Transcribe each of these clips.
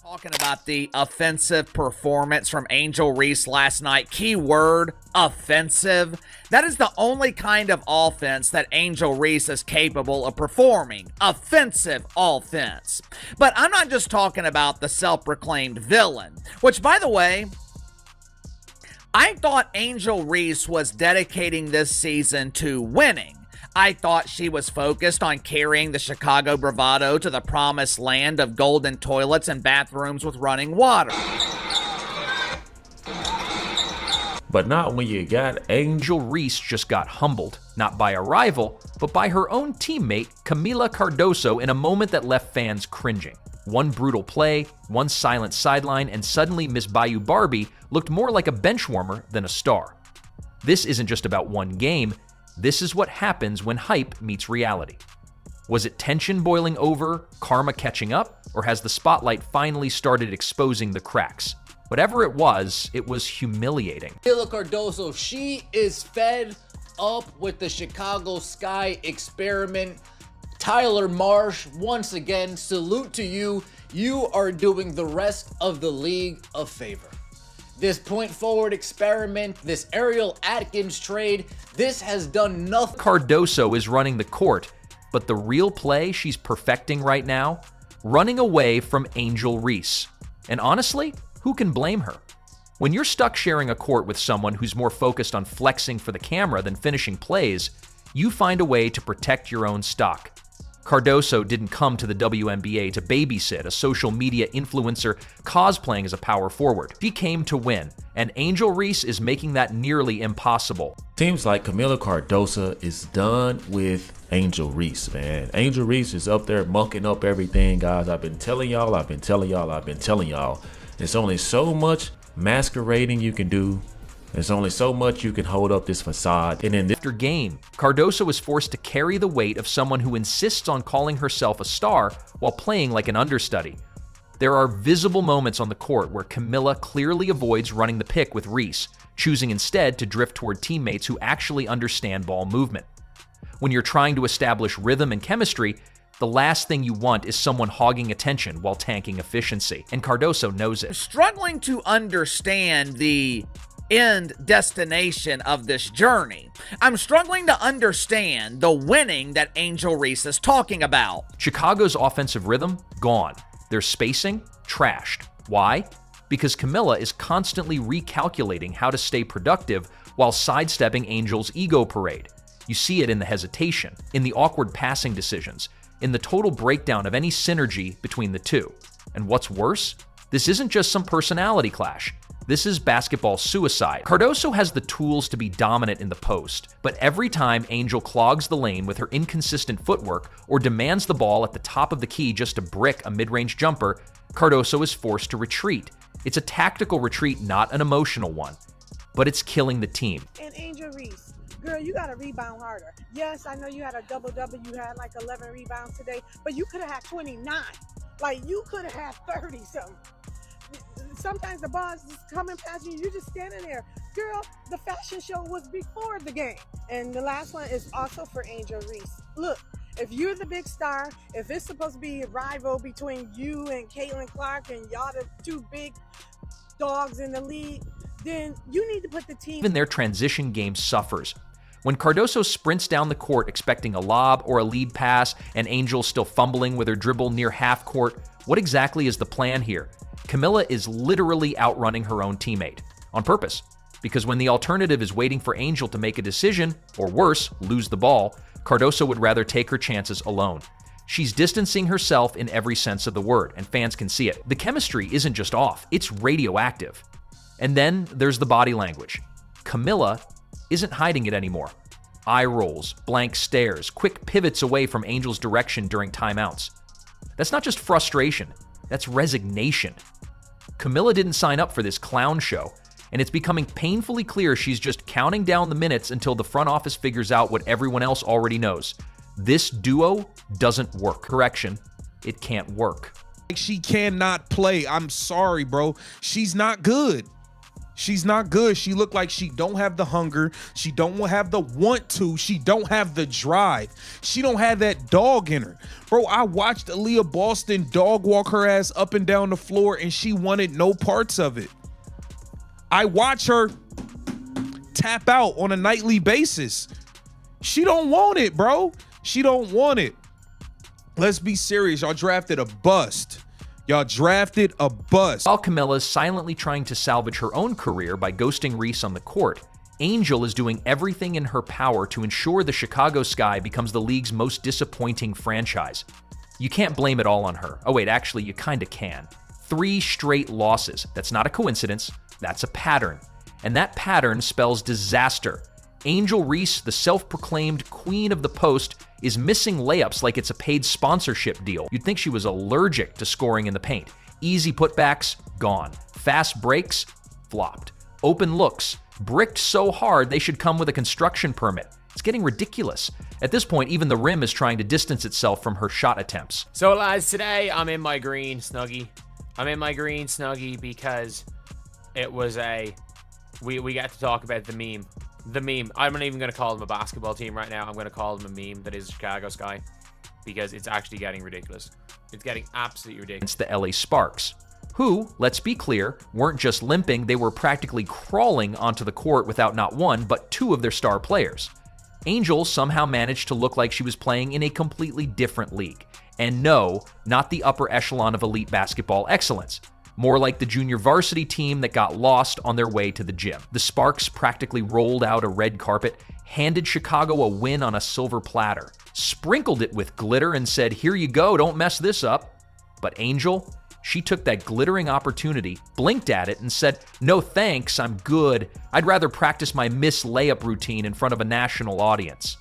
Talking about the offensive performance from Angel Reese last night. Key word, offensive. That is the only kind of offense that Angel Reese is capable of performing. Offensive offense. But I'm not just talking about the self-proclaimed villain, which, by the way, I thought Angel Reese was dedicating this season to winning. I thought she was focused on carrying the Chicago bravado to the promised land of golden toilets and bathrooms with running water. But not when you got Angel Reese just got humbled, not by a rival, but by her own teammate, Kamilla Cardoso, in a moment that left fans cringing. One brutal play, one silent sideline, and suddenly Miss Bayou Barbie looked more like a benchwarmer than a star. This isn't just about one game. This is what happens when hype meets reality. Was it tension boiling over, karma catching up, or has the spotlight finally started exposing the cracks? Whatever it was humiliating. Kamilla Cardoso, she is fed up with the Chicago Sky experiment. Tyler Marsh, once again, salute to you. You are doing the rest of the league a favor. This point forward experiment, this Ariel Atkins trade, this has done nothing. Cardoso is running the court, but the real play she's perfecting right now? Running away from Angel Reese. And honestly, who can blame her? When you're stuck sharing a court with someone who's more focused on flexing for the camera than finishing plays, you find a way to protect your own stock. Cardoso didn't come to the WNBA to babysit a social media influencer cosplaying as a power forward. She came to win, and Angel Reese is making that nearly impossible. Seems like Kamilla Cardoso is done with Angel Reese, man. Angel Reese is up there mucking up everything, guys. I've been telling y'all. There's only so much masquerading you can do. There's only so much you can hold up this facade. And then after game, Cardoso is forced to carry the weight of someone who insists on calling herself a star while playing like an understudy. There are visible moments on the court where Kamilla clearly avoids running the pick with Reese, choosing instead to drift toward teammates who actually understand ball movement. When you're trying to establish rhythm and chemistry, the last thing you want is someone hogging attention while tanking efficiency, and Cardoso knows it. Struggling to understand the end destination of this journey. I'm struggling to understand the winning that Angel Reese is talking about. Chicago's offensive rhythm, gone. Their spacing, trashed. Why? Because Kamilla is constantly recalculating how to stay productive while sidestepping Angel's ego parade. You see it in the hesitation, in the awkward passing decisions, in the total breakdown of any synergy between the two. And what's worse? This isn't just some personality clash. This is basketball suicide. Cardoso has the tools to be dominant in the post, but every time Angel clogs the lane with her inconsistent footwork or demands the ball at the top of the key just to brick a mid-range jumper, Cardoso is forced to retreat. It's a tactical retreat, not an emotional one, but it's killing the team. And Angel Reese, girl, you got to rebound harder. Yes, I know you had a double-double. You had like 11 rebounds today, but you could have had 29. Like, you could have had 30-something. Sometimes the ball is just coming past you, you're just standing there. Girl, the fashion show was before the game. And the last one is also for Angel Reese. Look, if you're the big star, if it's supposed to be a rival between you and Caitlin Clark and y'all the two big dogs in the league, then you need to put the team. Even their transition game suffers. When Cardoso sprints down the court expecting a lob or a lead pass and Angel's still fumbling with her dribble near half court, what exactly is the plan here? Kamilla is literally outrunning her own teammate, on purpose, because when the alternative is waiting for Angel to make a decision, or worse, lose the ball, Cardoso would rather take her chances alone. She's distancing herself in every sense of the word, and fans can see it. The chemistry isn't just off, it's radioactive. And then there's the body language. Kamilla isn't hiding it anymore. Eye rolls, blank stares, quick pivots away from Angel's direction during timeouts. That's not just frustration, that's resignation. Kamilla didn't sign up for this clown show, and it's becoming painfully clear she's just counting down the minutes until the front office figures out what everyone else already knows. This duo doesn't work. Correction, it can't work. She cannot play. I'm sorry, bro. She's not good. She's not good. She looked like she don't have the hunger. She don't have the want to. She don't have the drive. She don't have that dog in her. Bro, I watched Aaliyah Boston dog walk her ass up and down the floor, and she wanted no parts of it. I watch her tap out on a nightly basis. She don't want it, bro. She don't want it. Let's be serious. Y'all drafted a bust. Y'all drafted a bust. While Camilla's silently trying to salvage her own career by ghosting Reese on the court, Angel is doing everything in her power to ensure the Chicago Sky becomes the league's most disappointing franchise. You can't blame it all on her. Oh wait, actually you kinda can. 3 straight losses. That's not a coincidence. That's a pattern. And that pattern spells disaster. Angel Reese, the self-proclaimed queen of the post, is missing layups like it's a paid sponsorship deal. You'd think she was allergic to scoring in the paint. Easy putbacks, gone. Fast breaks, flopped. Open looks, bricked so hard they should come with a construction permit. It's getting ridiculous. At this point, even the rim is trying to distance itself from her shot attempts. So lads, today I'm in my green Snuggie. I'm in my green Snuggie because it was we got to talk about the meme. The meme. I'm not even going to call them a basketball team right now. I'm going to call them a meme that is Chicago Sky, because it's actually getting ridiculous. It's getting absolutely ridiculous. It's the LA Sparks, who, let's be clear, weren't just limping, they were practically crawling onto the court without not one, but 2 of their star players. Angel somehow managed to look like she was playing in a completely different league. And no, not the upper echelon of elite basketball excellence. More like the junior varsity team that got lost on their way to the gym. The Sparks practically rolled out a red carpet, handed Chicago a win on a silver platter, sprinkled it with glitter and said, "Here you go, don't mess this up." But Angel, she took that glittering opportunity, blinked at it, and said, "No thanks, I'm good. I'd rather practice my miss layup routine in front of a national audience."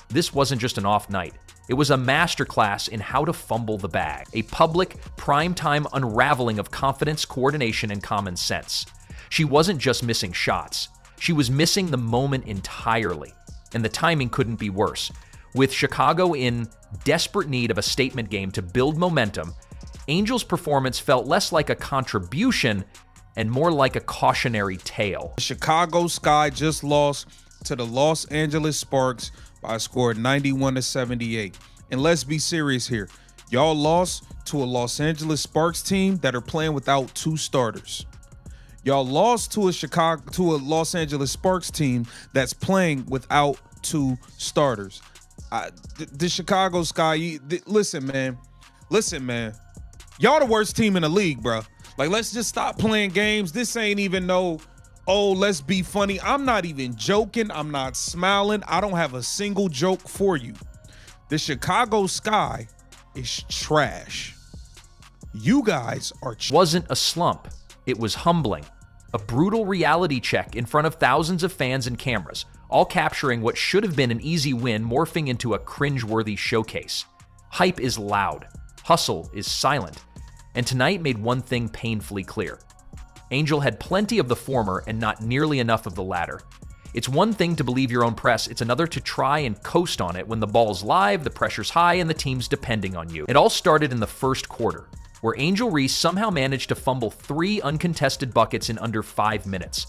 This wasn't just an off night. It was a masterclass in how to fumble the bag, a public, primetime unraveling of confidence, coordination, and common sense. She wasn't just missing shots. She was missing the moment entirely, and the timing couldn't be worse. With Chicago in desperate need of a statement game to build momentum, Angel's performance felt less like a contribution and more like a cautionary tale. The Chicago Sky just lost to the Los Angeles Sparks by a score of 91-78. And let's be serious here. Y'all lost to a Los Angeles Sparks team that are playing without 2 starters. Y'all lost to a Los Angeles Sparks team that's playing without 2 starters. The Chicago Sky, listen, man. Y'all the worst team in the league, bro. Like, let's just stop playing games. This ain't even no, oh, let's be funny. I'm not even joking. I'm not smiling. I don't have a single joke for you. The Chicago Sky is trash. You guys are Wasn't a slump. It was humbling. A brutal reality check in front of thousands of fans and cameras, all capturing what should have been an easy win morphing into a cringeworthy showcase. Hype is loud. Hustle is silent. And tonight made one thing painfully clear. Angel had plenty of the former and not nearly enough of the latter. It's one thing to believe your own press, it's another to try and coast on it when the ball's live, the pressure's high, and the team's depending on you. It all started in the first quarter, where Angel Reese somehow managed to fumble 3 uncontested buckets in under 5 minutes.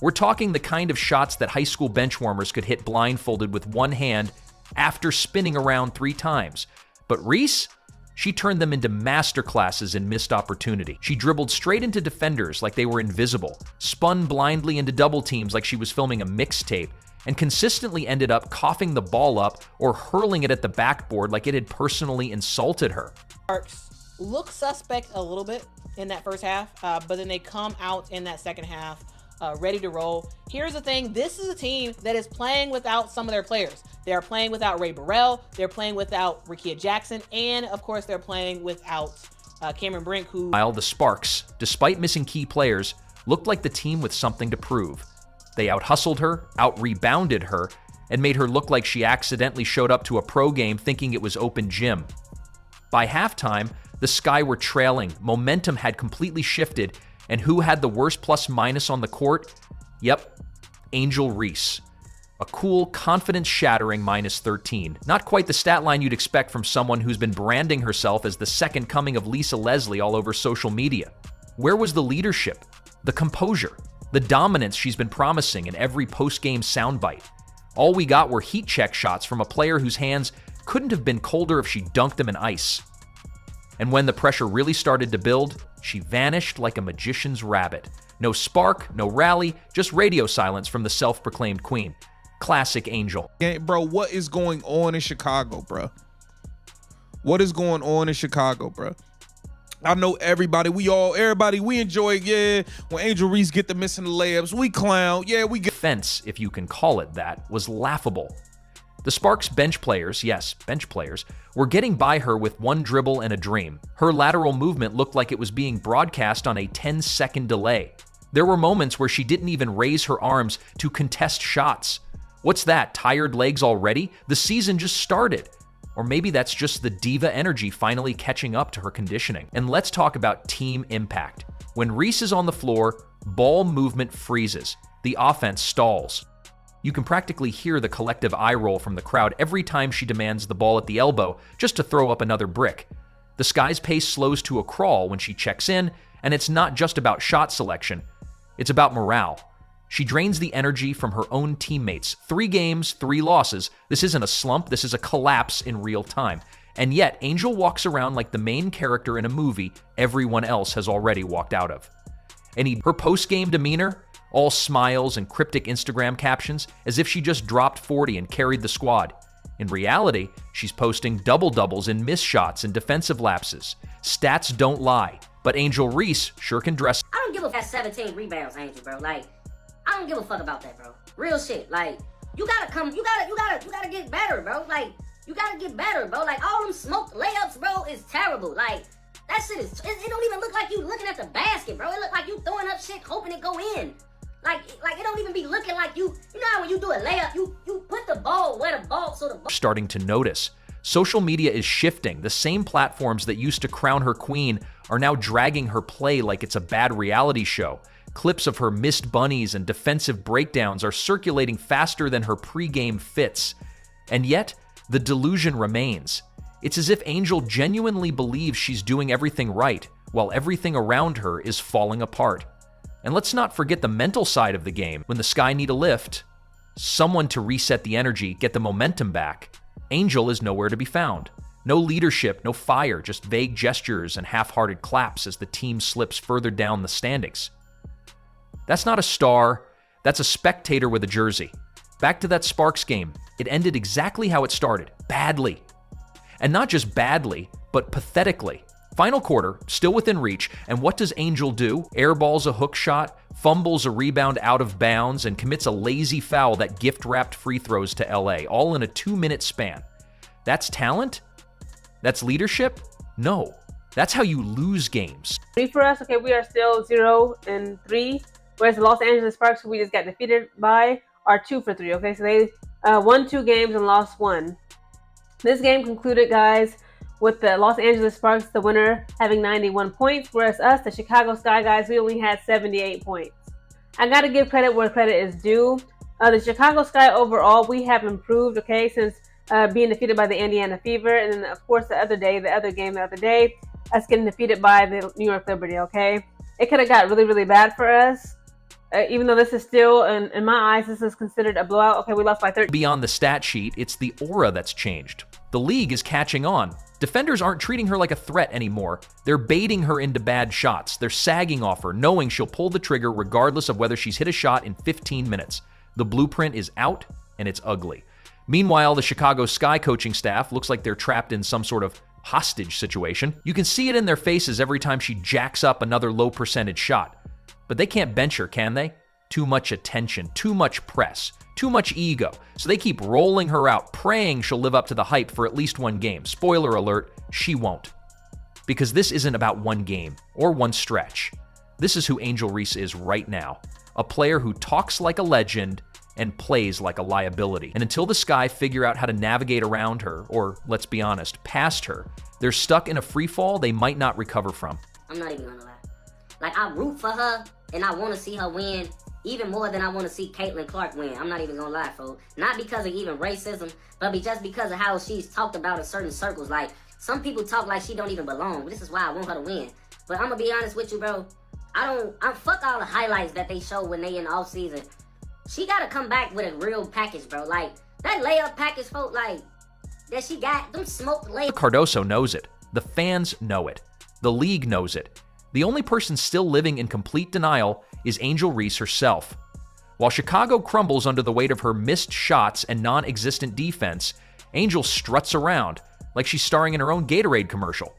We're talking the kind of shots that high school benchwarmers could hit blindfolded with one hand after spinning around 3 times. But Reese? She turned them into masterclasses in missed opportunity. She dribbled straight into defenders like they were invisible, spun blindly into double teams like she was filming a mixtape, and consistently ended up coughing the ball up or hurling it at the backboard like it had personally insulted her. Sparks look suspect a little bit in that first half, but then they come out in that second half ready to roll. Here's the thing. This is a team that is playing without some of their players. They're playing without Ray Burrell. They're playing without Rickea Jackson. And, of course, they're playing without Cameron Brink, who... While the Sparks, despite missing key players, looked like the team with something to prove. They out-hustled her, out-rebounded her, and made her look like she accidentally showed up to a pro game thinking it was open gym. By halftime, the Sky were trailing. Momentum had completely shifted. And who had the worst plus-minus on the court? Yep, Angel Reese. A cool, confidence-shattering -13. Not quite the stat line you'd expect from someone who's been branding herself as the second coming of Lisa Leslie all over social media. Where was the leadership, the composure, The dominance she's been promising in every post-game soundbite. All we got were heat check shots from a player whose hands couldn't have been colder if she dunked them in ice. And when the pressure really started to build, she vanished like a magician's rabbit. No spark, no rally, just radio silence from the self-proclaimed queen. Classic Angel. Bro, what is going on in Chicago, bro? What is going on in Chicago, bro? I know everybody we enjoy, yeah, when Angel Reese get the missing layups, we clown, yeah, we get Defense, if you can call it that, was laughable. The Sparks bench players, yes, bench players, were getting by her with one dribble and a dream. Her lateral movement looked like it was being broadcast on a 10-second delay. There were moments where she didn't even raise her arms to contest shots. What's that, tired legs already? The season just started. Or maybe that's just the diva energy finally catching up to her conditioning. And let's talk about team impact. When Reese is on the floor, ball movement freezes. The offense stalls. You can practically hear the collective eye roll from the crowd every time she demands the ball at the elbow just to throw up another brick. The Sky's pace slows to a crawl when she checks in, and it's not just about shot selection. It's about morale. She drains the energy from her own teammates. 3 games, 3 losses. This isn't a slump, this is a collapse in real time. And yet, Angel walks around like the main character in a movie everyone else has already walked out of. And her post-game demeanor, all smiles and cryptic Instagram captions, as if she just dropped 40 and carried the squad. In reality, she's posting double-doubles in missed shots and defensive lapses. Stats don't lie, but Angel Reese sure can dress. I don't give a fuck 17 rebounds, Angel, bro. Like, I don't give a fuck about that, bro. Real shit. Like, you gotta get better, bro. Like, you gotta get better, bro. Like, all them smoked layups, bro, is terrible. Like, that shit is, it don't even look like you looking at the basket, bro. It look like you throwing up shit, hoping it go in. Like it don't even be looking like you know how when you do a layup, you put the ball where the ball, so the ball. Starting to notice. Social media is shifting. The same platforms that used to crown her queen are now dragging her play like it's a bad reality show. Clips of her missed bunnies and defensive breakdowns are circulating faster than her pregame fits. And yet, the delusion remains. It's as if Angel genuinely believes she's doing everything right, while everything around her is falling apart. And let's not forget the mental side of the game. When the Sky need a lift, someone to reset the energy, get the momentum back, Angel is nowhere to be found. No leadership, no fire, just vague gestures and half-hearted claps as the team slips further down the standings. That's not a star, that's a spectator with a jersey. Back to that Sparks game. It ended exactly how it started, badly. And not just badly, but pathetically. Final quarter, still within reach, and what does Angel do? Airballs a hook shot, fumbles a rebound out of bounds, and commits a lazy foul that gift-wrapped free throws to LA, all in a 2-minute span. That's talent? That's leadership? No. That's how you lose games. For us, okay, we are still 0-3, whereas the Los Angeles Sparks, who we just got defeated by, are 2-3, okay? So they won 2 games and lost 1. This game concluded, guys, with the Los Angeles Sparks, the winner, having 91 points, whereas us, the Chicago Sky guys, we only had 78 points. I gotta give credit where credit is due. The Chicago Sky overall, we have improved, okay, since being defeated by the Indiana Fever, and then of course the other game the other day, us getting defeated by the New York Liberty, okay? It could have got really, really bad for us. Even though this is still, in my eyes, this is considered a blowout. Okay, we lost by 13. Beyond the stat sheet, it's the aura that's changed. The league is catching on. Defenders aren't treating her like a threat anymore. They're baiting her into bad shots. They're sagging off her, knowing she'll pull the trigger regardless of whether she's hit a shot in 15 minutes. The blueprint is out, and it's ugly. Meanwhile, the Chicago Sky coaching staff looks like they're trapped in some sort of hostage situation. You can see it in their faces every time she jacks up another low percentage shot. But they can't bench her, can they? Too much attention, too much press, too much ego. So they keep rolling her out, praying she'll live up to the hype for at least 1 game. Spoiler alert, she won't. Because this isn't about 1 game or 1 stretch. This is who Angel Reese is right now. A player who talks like a legend and plays like a liability. And until the Sky figure out how to navigate around her, or let's be honest, past her, they're stuck in a free fall they might not recover from. I'm not even gonna lie. Like, I root for her, and I want to see her win even more than I want to see Caitlin Clark win. I'm not even gonna lie, folks. Not because of even racism, but just because of how she's talked about in certain circles. Like, some people talk like she don't even belong. This is why I want her to win. But I'm gonna be honest with you, bro. I fuck all the highlights that they show when they in the off season. She gotta come back with a real package, bro. Like that layup package, folks, like that she got them smoked layups. Cardoso knows it. The fans know it. The league knows it. The only person still living in complete denial is Angel Reese herself. While Chicago crumbles under the weight of her missed shots and non-existent defense, Angel struts around like she's starring in her own Gatorade commercial.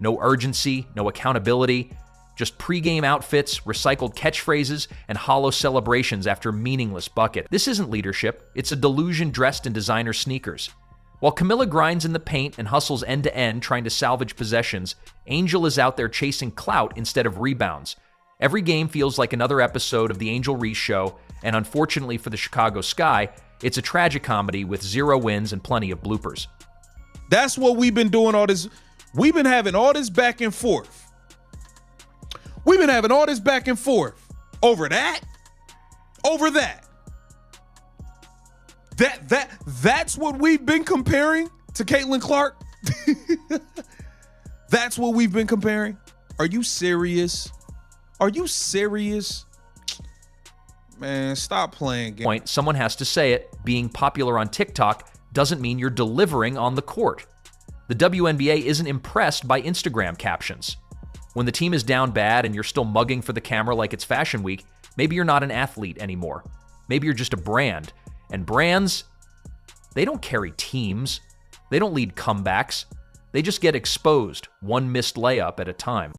No urgency, no accountability, just pregame outfits, recycled catchphrases, and hollow celebrations after meaningless bucket. This isn't leadership, it's a delusion dressed in designer sneakers. While Camilla grinds in the paint and hustles end-to-end trying to salvage possessions, Angel is out there chasing clout instead of rebounds. Every game feels like another episode of The Angel Reese Show, and unfortunately for the Chicago Sky, it's a tragic comedy with 0 wins and plenty of bloopers. That's what we've been doing all this. We've been having all this back and forth. We've been having all this back and forth over that, over that. That's what we've been comparing to Caitlin Clark. That's what we've been comparing. Are you serious? Are you serious? Man, stop playing games. Point, someone has to say it. Being popular on TikTok doesn't mean you're delivering on the court. The WNBA isn't impressed by Instagram captions. When the team is down bad and you're still mugging for the camera like it's Fashion Week, maybe you're not an athlete anymore. Maybe you're just a brand. And brands, they don't carry teams. They don't lead comebacks. They just get exposed, one missed layup at a time.